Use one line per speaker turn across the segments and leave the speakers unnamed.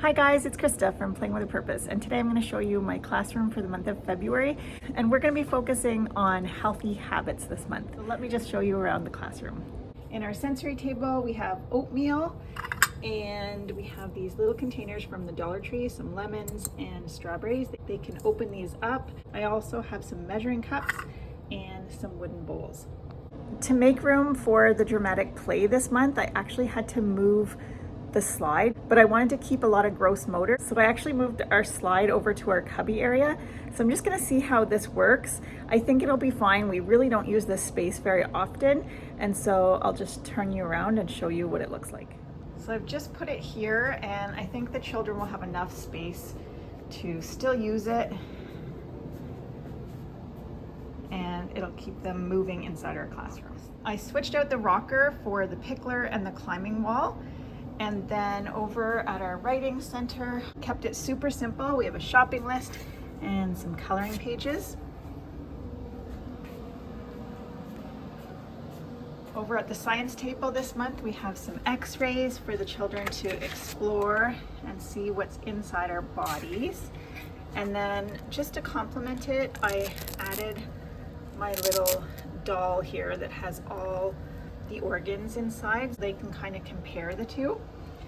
Hi guys, it's Krista from Playing with a Purpose, and today I'm going to show you my classroom for the month of February, and we're going to be focusing on healthy habits this month. So let me just show you around the classroom. In our sensory table, we have oatmeal, and we have these little containers from the Dollar Tree, some lemons and strawberries. They can open these up. I also have some measuring cups and some wooden bowls. To make room for the dramatic play this month, I actually had to move the slide, but I wanted to keep a lot of gross motor, so I actually moved our slide over to our cubby area. So I'm just going to see how this works. I think it'll be fine. We really don't use this space very often, and so I'll just turn you around and show you what it looks like. So I've just put it here, and I think the children will have enough space to still use it, and it'll keep them moving inside our classroom. I switched out the rocker for the pickler and the climbing wall. And then over at our writing center, kept it super simple. We have a shopping list and some coloring pages. Over at the science table this month, we have some x-rays for the children to explore and see what's inside our bodies. And then just to complement it, I added my little doll here that has all the organs inside, so they can kind of compare the two.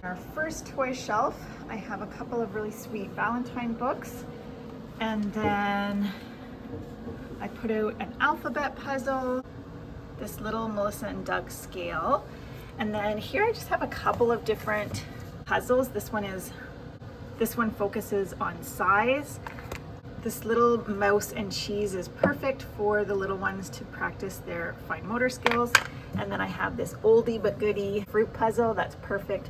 Our first toy shelf, I have a couple of really sweet Valentine books, and then I put out an alphabet puzzle, this little Melissa and Doug scale, and then here I just have a couple of different puzzles. This one focuses on size. This little mouse and cheese is perfect for the little ones to practice their fine motor skills. And then I have this oldie but goodie fruit puzzle that's perfect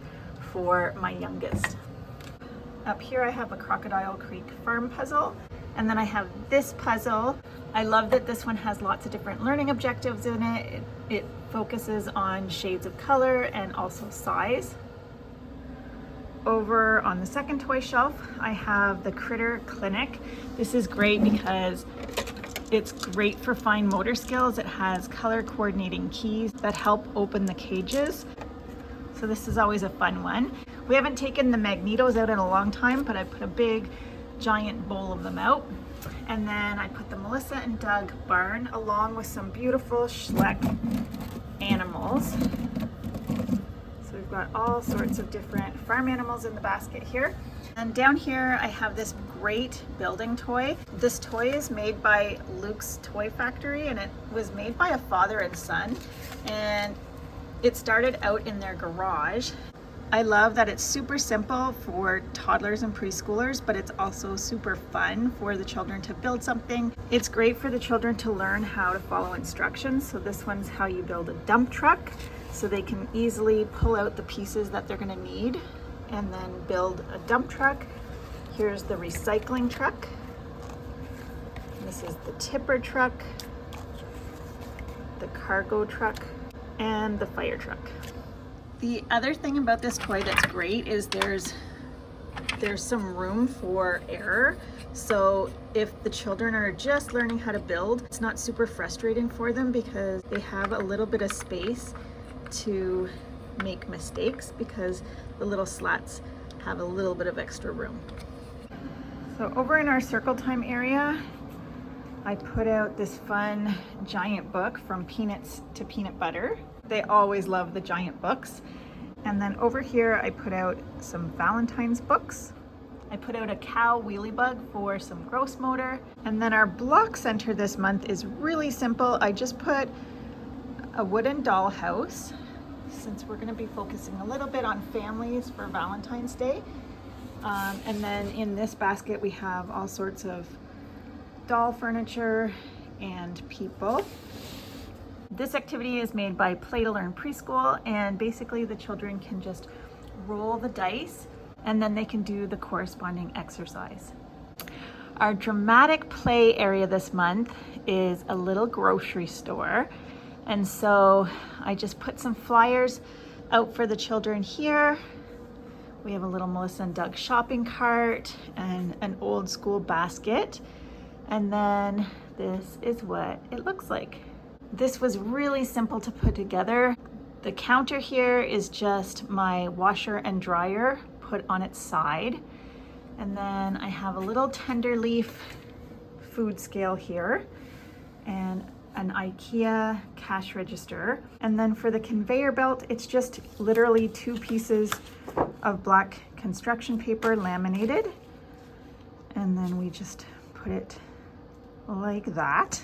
for my youngest. Up here I have a Crocodile Creek farm puzzle. And then I have this puzzle. I love that this one has lots of different learning objectives in it. It focuses on shades of color and also size. Over on the second toy shelf, I have the Critter Clinic. This is great because it's great for fine motor skills. It has color coordinating keys that help open the cages. So this is always a fun one. We haven't taken the magnetos out in a long time, but I put a big giant bowl of them out. And then I put the Melissa and Doug barn along with some beautiful Schleck animals. So we've got all sorts of different farm animals in the basket here. And down here I have this great building toy. This toy is made by Luke's Toy Factory, and it was made by a father and son, and it started out in their garage. I love that it's super simple for toddlers and preschoolers, but it's also super fun for the children to build something. It's great for the children to learn how to follow instructions. So this one's how you build a dump truck, so they can easily pull out the pieces that they're gonna need and then build a dump truck. Here's the recycling truck. This is the tipper truck, the cargo truck, and the fire truck. The other thing about this toy that's great is there's some room for error. So if the children are just learning how to build, it's not super frustrating for them because they have a little bit of space to make mistakes because the little slats have a little bit of extra room. So over in our circle time area, I put out this fun giant book from Peanuts to Peanut Butter. They always love the giant books. And then over here I put out some Valentine's books. I put out a cow wheelie bug for some gross motor. And then our block center this month is really simple. I just put a wooden doll house, since we're going to be focusing a little bit on families for Valentine's Day. And then in this basket we have all sorts of doll furniture and people. This activity is made by Play to Learn Preschool, and basically the children can just roll the dice and then they can do the corresponding exercise. Our dramatic play area this month is a little grocery store. And so I just put some flyers out for the children here. We have a little Melissa and Doug shopping cart and an old school basket. And then this is what it looks like. This was really simple to put together. The counter here is just my washer and dryer put on its side. And then I have a little tender leaf food scale here and an IKEA cash register. And then for the conveyor belt, it's just literally 2 pieces of black construction paper laminated. And then we just put it like that.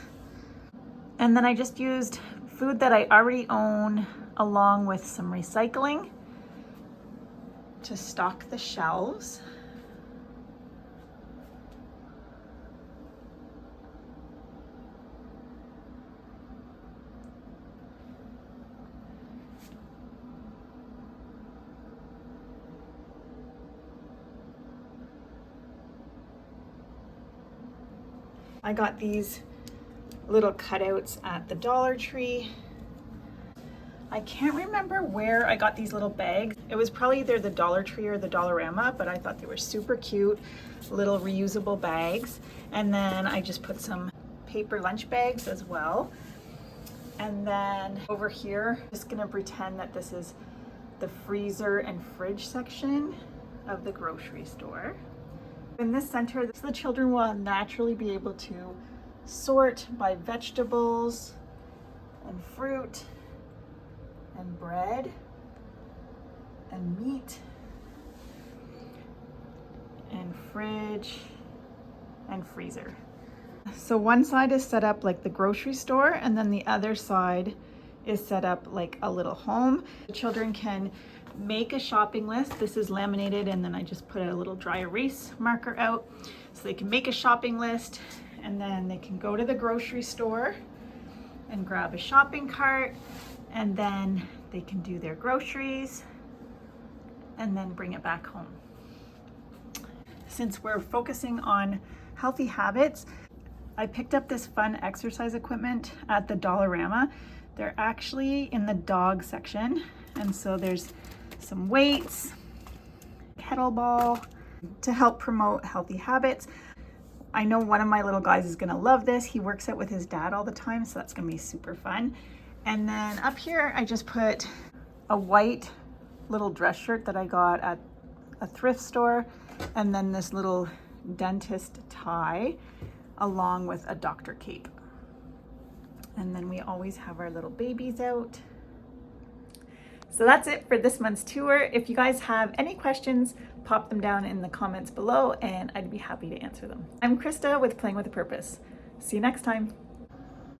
And then I just used food that I already own along with some recycling to stock the shelves. I got these little cutouts at the Dollar Tree. I can't remember where I got these little bags. It was probably either the Dollar Tree or the Dollarama, but I thought they were super cute, little reusable bags. And then I just put some paper lunch bags as well. And then over here, I'm just gonna pretend that this is the freezer and fridge section of the grocery store. In this center, the children will naturally be able to sort by vegetables and fruit and bread and meat and fridge and freezer. So one side is set up like the grocery store, and then the other side is set up like a little home. The children can make a shopping list. This is laminated, and then I just put a little dry erase marker out so they can make a shopping list, and then they can go to the grocery store and grab a shopping cart, and then they can do their groceries and then bring it back home. Since we're focusing on healthy habits, I picked up this fun exercise equipment at the Dollarama. They're actually in the dog section, and so there's some weights, kettlebell to help promote healthy habits. I know one of my little guys is gonna love this. He works out with his dad all the time, so that's gonna be super fun. And then up here, I just put a white little dress shirt that I got at a thrift store, and then this little dentist tie along with a doctor cape. And then we always have our little babies out. So that's it for this month's tour. If you guys have any questions, pop them down in the comments below and I'd be happy to answer them. I'm Krista with Playing with a Purpose. See you next time.